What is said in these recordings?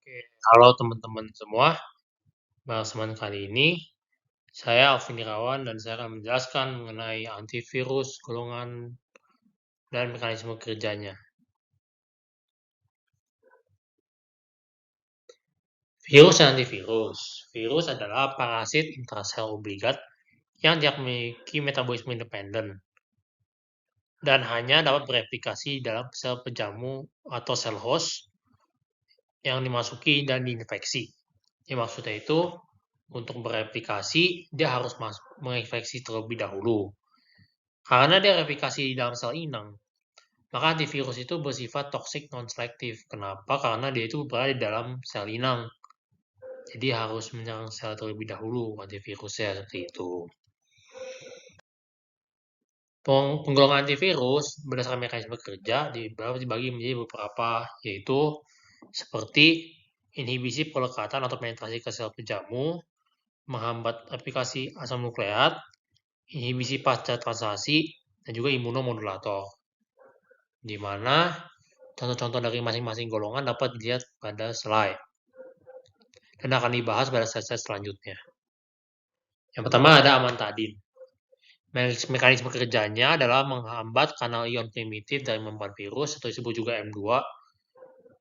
Oke, halo teman-teman semua. Pertemuan kali ini saya Alvin Irawan dan saya akan menjelaskan mengenai antivirus, golongan, dan mekanisme kerjanya. Virus dan antivirus. Virus adalah parasit intrasel obligat yang tidak memiliki metabolisme independen dan hanya dapat bereplikasi dalam sel penjamu atau sel host yang dimasuki dan diinfeksi. Yang maksudnya itu, untuk bereplikasi, dia harus menginfeksi terlebih dahulu. Karena dia replikasi di dalam sel inang, maka antivirus itu bersifat toxic non-selective. Kenapa? Karena dia itu berada di dalam sel inang. Jadi harus menyerang sel terlebih dahulu antivirusnya seperti itu. Penggolongan antivirus berdasarkan mekanisme kerja dibagi menjadi beberapa, yaitu seperti inhibisi pelekatan atau penetrasi ke sel penjamu, menghambat aplikasi asam nukleat, inhibisi pasca translasi, dan juga imunomodulator. Di mana contoh-contoh dari masing-masing golongan dapat dilihat pada slide dan akan dibahas pada slide selanjutnya. Yang pertama ada amantadin. Mekanisme kerjanya adalah menghambat kanal ion primitif dari membran virus atau disebut juga M2,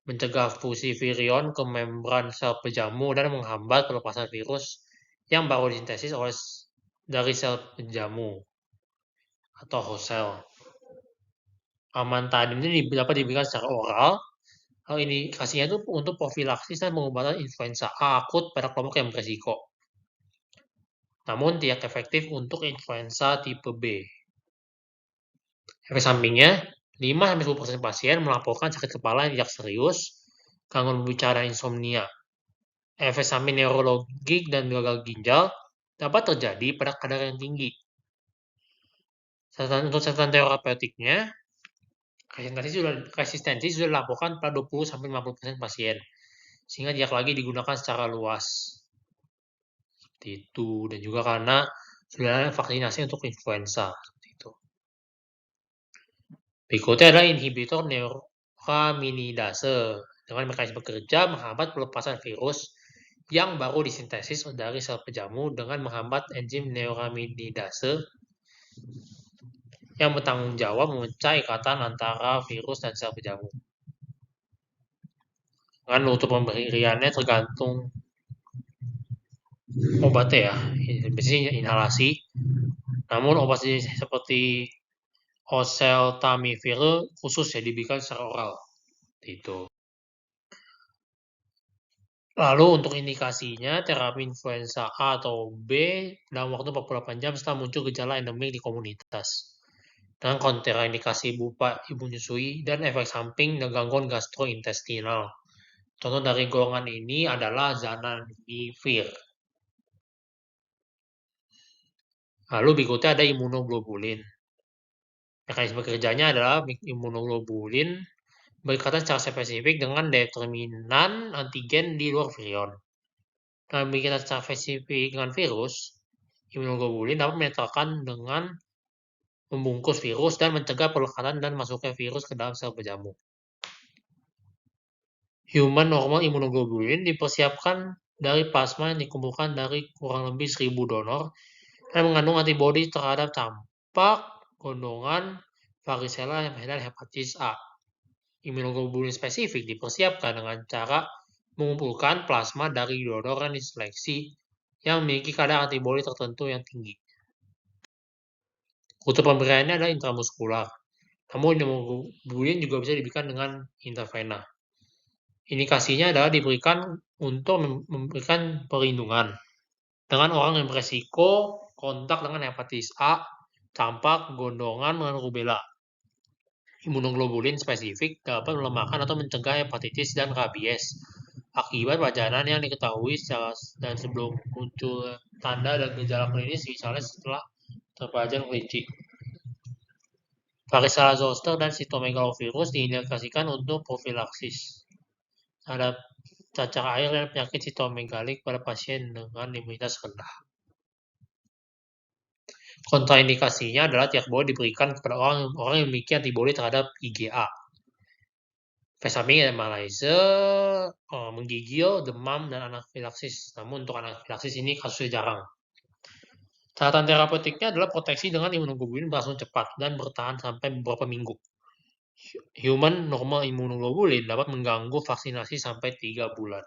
mencegah fusi virion ke membran sel penjamu dan menghambat pelepasan virus yang baru disintesis dari sel penjamu atau host cell. Amantadin ini dapat diberikan secara oral. Hal indikasinya itu untuk profilaksis dan pengobatan influenza A akut pada kelompok yang beresiko. Namun tidak efektif untuk influenza tipe B. Efek sampingnya, 5-10% pasien melaporkan sakit kepala yang tidak serius, gangguan berbicara dan insomnia. Efek samping neurologik dan gagal ginjal dapat terjadi pada kadar yang tinggi. Untuk catatan terapeutiknya, resistensi sudah dilaporkan pada 20-50% pasien, sehingga tidak lagi digunakan secara luas. Seperti itu, dan juga karena sudah ada vaksinasi untuk influenza. Seperti itu. Berikutnya adalah inhibitor neuraminidase dengan mekanisme kerja menghambat pelepasan virus yang baru disintesis dari sel penjamu dengan menghambat enzim neuraminidase yang bertanggung jawab memecah ikatan antara virus dan sel penjamu. Dengan untuk pemberiannya tergantung obatnya ya, biasanya inhalasi. Namun obat seperti oseltamivir khusus ya diberikan secara oral. Itu. Lalu untuk indikasinya, terapi influenza A atau B dalam waktu 48 jam setelah muncul gejala endemik di komunitas. Dengan kontraindikasi berupa ibu menyusui dan efek samping dan gangguan gastrointestinal. Contoh dari golongan ini adalah zanamivir. Lalu berikutnya ada imunoglobulin. Mekanisme kerjanya adalah imunoglobulin berkaitan secara spesifik dengan determinan antigen di luar virion. Dalam berkaitan secara spesifik dengan virus, imunoglobulin dapat menetralkan dengan membungkus virus dan mencegah pelekatan dan masuknya virus ke dalam sel penjamu. Human normal imunoglobulin dipersiapkan dari plasma yang dikumpulkan dari kurang lebih 1000 donor dan mengandung antibodi terhadap campak, gondongan, varicella, dan hepatitis A. Imunoglobulin spesifik dipersiapkan dengan cara mengumpulkan plasma dari donor yang diseleksi yang memiliki kadar antibodi tertentu yang tinggi. Rute pemberiannya adalah intramuskular. Namun imunoglobulin juga bisa diberikan dengan intravena. Indikasinya adalah diberikan untuk memberikan perlindungan dengan orang yang beresiko kontak dengan hepatitis A, campak, gondongan, dan rubella. Imunoglobulin spesifik dapat melemahkan atau mencegah hepatitis dan rabies akibat pajanan yang diketahui dan sebelum muncul tanda dan gejala klinis, misalnya setelah terpajan kelinci. Varicella zoster dan cytomegalovirus diindikasikan untuk profilaksis terhadap cacar air dan penyakit sitomegalik pada pasien dengan imunitas rendah. Kontraindikasinya adalah tidak boleh diberikan kepada orang yang memiliki antibodi terhadap IgA. Efek samping ada malaise, menggigil, demam, dan anafilaksis. Namun untuk anafilaksis ini kasusnya jarang. Catatan terapeutiknya adalah proteksi dengan imunoglobulin berlangsung cepat dan bertahan sampai beberapa minggu. Human normal imunoglobulin dapat mengganggu vaksinasi sampai 3 bulan.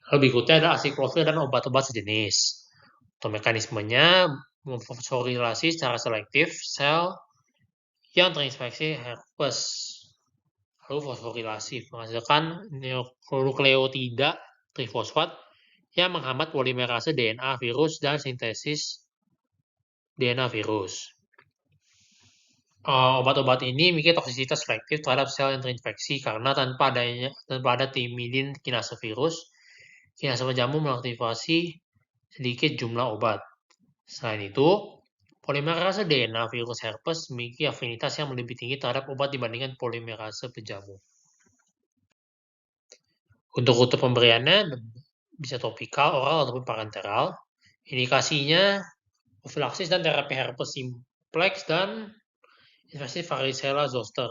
Lalu berikutnya ada asiklovir dan obat-obat sejenis. Untuk mekanismenya, memfosforilasi secara selektif sel yang terinfeksi herpes. Lalu fosforilasi menghasilkan nukleotida trifosfat yang menghambat polimerase DNA virus dan sintesis DNA virus. Obat-obat ini memiliki toksisitas selektif terhadap sel yang terinfeksi karena tanpa ada timidin kinase virus, kinase penjamu mengaktifasi sedikit jumlah obat. Selain itu, polimerase DNA virus herpes memiliki afinitas yang lebih tinggi terhadap obat dibandingkan polimerase penjamu. Untuk rute pemberiannya bisa topikal, oral, ataupun parenteral. Indikasinya profilaksis dan terapi herpes simplex dan infeksi varicella zoster.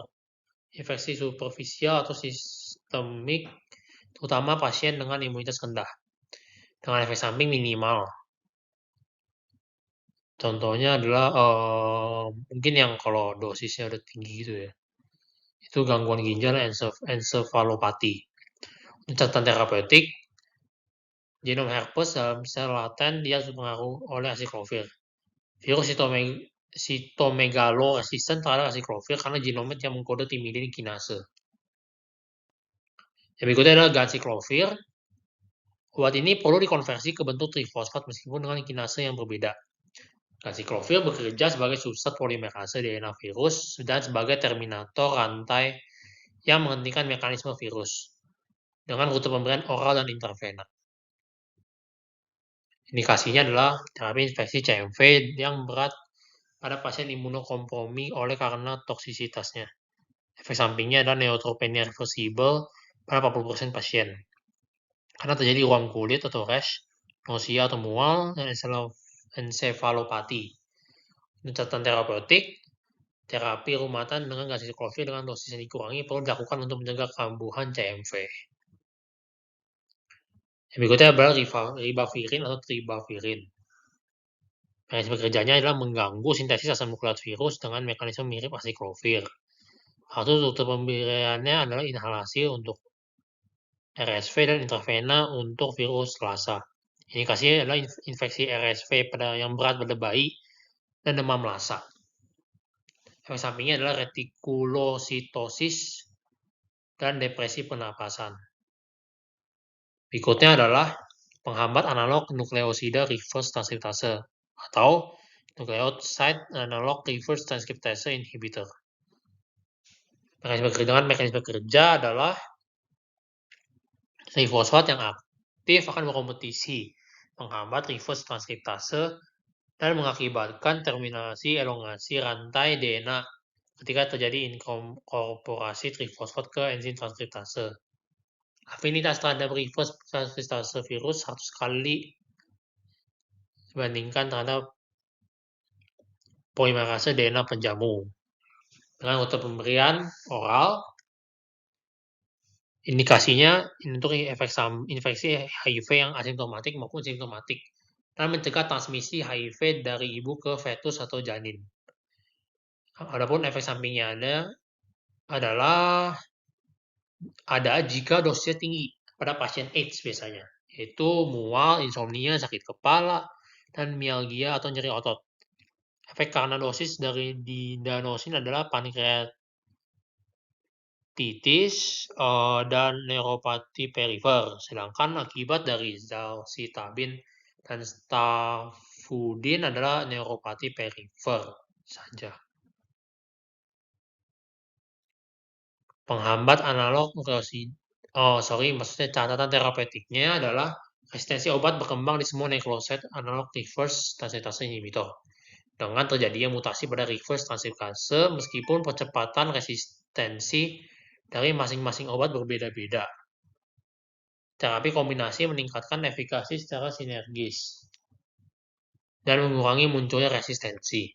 Infeksi superficial atau sistemik, terutama pasien dengan imunitas rendah, dengan efek samping minimal. Contohnya adalah mungkin yang kalau dosisnya udah tinggi gitu ya, itu gangguan ginjal encephalopati. Catatan terapeutik, genom herpes dalam sel laten dia dipengaruhi oleh asiklovir. Virus sitomegaloresisten terhadap asiklovir karena genomnya yang mengkode timidin kinase. Yang berikutnya adalah ganciclovir. Obat ini perlu dikonversi ke bentuk trifosfat meskipun dengan kinase yang berbeda. Ganciclovir bekerja sebagai substrat polimerase DNA virus dan sebagai terminator rantai yang menghentikan mekanisme virus dengan rute pemberian oral dan intravena. Indikasinya adalah terapi infeksi CMV yang berat pada pasien imunokompromi oleh karena toksisitasnya. Efek sampingnya adalah neutropenia reversible pada 40% pasien. Karena terjadi ruam kulit atau rash, nausea atau mual, dan encephalopati. Catatan terapeutik, terapi rheumatan dengan ganciclovir dengan dosis yang dikurangi perlu dilakukan untuk menjaga kambuhan CMV. Yang berikutnya adalah ribavirin atau tribavirin. Mekanisme kerjanya adalah mengganggu sintesis asam nukleat virus dengan mekanisme mirip asiklovir. Satu rute pemberiannya adalah inhalasi untuk RSV dan intravena untuk virus Lassa. Indikasinya adalah infeksi RSV yang berat pada bayi dan demam Lassa. Efek sampingnya adalah retikulositosis dan depresi pernapasan. Berikutnya adalah penghambat analog nukleosida reverse transkriptase atau nucleoside analog reverse transcriptase inhibitor. Mekanisme kerja adalah trifosfat yang aktif akan berkompetisi menghambat reverse transkriptase dan mengakibatkan terminasi elongasi rantai DNA ketika terjadi inkorporasi trifosfat ke enzim transkriptase. Afinitas terhadap reverse transkriptase virus 100 kali dibandingkan terhadap polimerase DNA penjamu. Dengan rute pemberian oral, indikasinya untuk infeksi HIV yang asimptomatik maupun simptomatik dan mencegah transmisi HIV dari ibu ke fetus atau janin. Adapun efek sampingnya adalah jika dosisnya tinggi pada pasien AIDS biasanya, yaitu mual, insomnia, sakit kepala, dan mialgia atau nyeri otot. Efek karena dosis dari didanosin adalah pankreatitis dan neuropati perifer, sedangkan akibat dari zalcitabin dan stafudin adalah neuropati perifer saja. Penghambat analog maksudnya catatan terapeutiknya adalah resistensi obat berkembang di semua nukleosid analog reverse transkriptase inhibitor dengan terjadinya mutasi pada reverse transkriptase meskipun percepatan resistensi dari masing-masing obat berbeda-beda. Terapi kombinasi meningkatkan efikasi secara sinergis dan mengurangi munculnya resistensi.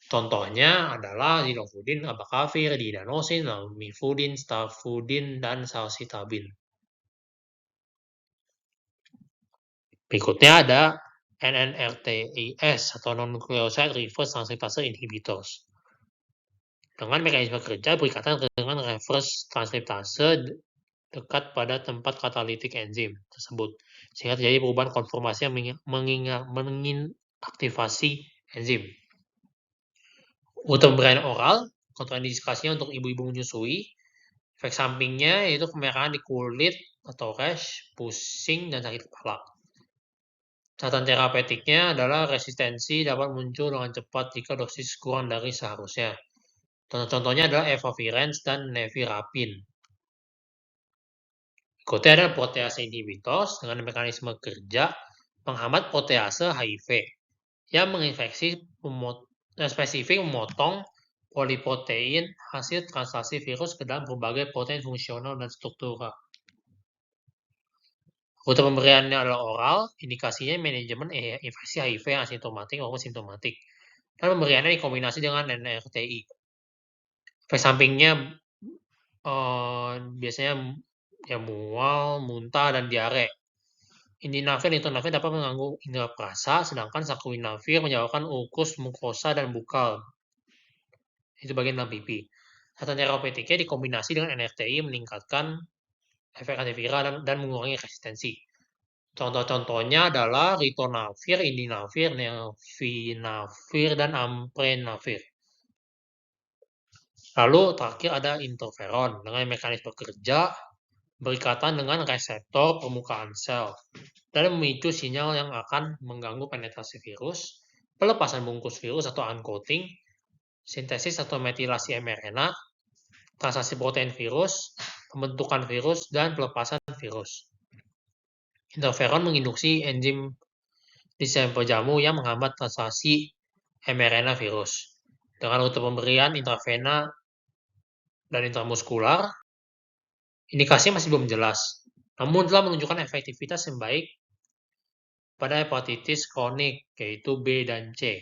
Contohnya adalah zilofudin, abacavir, didanosin, lamivudin, stavudin, dan salcitabin. Berikutnya ada NNRTIS atau non-nucleoside reverse transcriptase inhibitors. Dengan mekanisme kerja berikatan dengan reverse transkriptase dekat pada tempat katalitik enzim tersebut, sehingga terjadi perubahan konformasi yang mengaktifasi enzim. Untuk pemberian oral, kontraindikasinya untuk ibu-ibu menyusui, efek sampingnya yaitu kemerahan di kulit atau rash, pusing, dan sakit kepala. Catatan terapeutiknya adalah resistensi dapat muncul dengan cepat jika dosis kurang dari seharusnya. Contoh-contohnya adalah efavirenz dan nevirapin. Berikutnya adalah protease inhibitors dengan mekanisme kerja menghambat protease HIV yang menginfeksi spesifik memotong poliprotein hasil translasi virus ke dalam berbagai protein fungsional dan struktural. Rute pemberiannya adalah oral, indikasinya manajemen infeksi HIV yang asimptomatik maupun simptomatik. Dan pemberiannya dikombinasi dengan NRTI. Efek sampingnya biasanya ya mual, muntah, dan diare. Indinavir dan ritonavir dapat mengganggu indera perasa, sedangkan sakulinavir menyebabkan ulkus, mukosa, dan bukal. Itu bagian dalam pipi. Catatan terapeutiknya dikombinasi dengan NRTI meningkatkan efek antiviral dan mengurangi resistensi. Contoh-contohnya adalah ritonavir, indinavir, nelfinavir, dan amprenovir. Lalu terakhir ada interferon dengan mekanisme kerja berikatan dengan reseptor permukaan sel dan memicu sinyal yang akan mengganggu penetrasi virus, pelepasan bungkus virus atau uncoating, sintesis atau metilasi mRNA, translasi protein virus, pembentukan virus, dan pelepasan virus. Interferon menginduksi enzim di sampel jamu yang menghambat translasi mRNA virus. Dengan rute pemberian intravena dan intramuskular, indikasinya masih belum jelas, namun telah menunjukkan efektivitas yang baik pada hepatitis kronik, yaitu B dan C.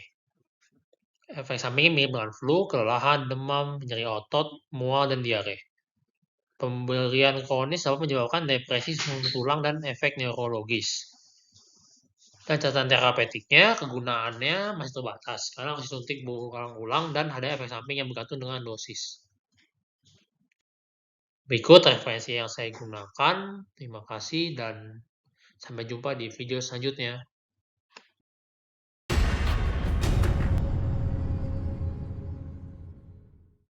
Efek sampingnya mirip dengan flu, kelelahan, demam, nyeri otot, mual, dan diare. Pemberian kronis dapat menyebabkan depresi tulang dan efek neurologis. Dan catatan terapeutiknya, kegunaannya masih terbatas karena harus disuntik berulang-ulang dan ada efek samping yang bergantung dengan dosis. Berikut referensi yang saya gunakan. Terima kasih dan sampai jumpa di video selanjutnya.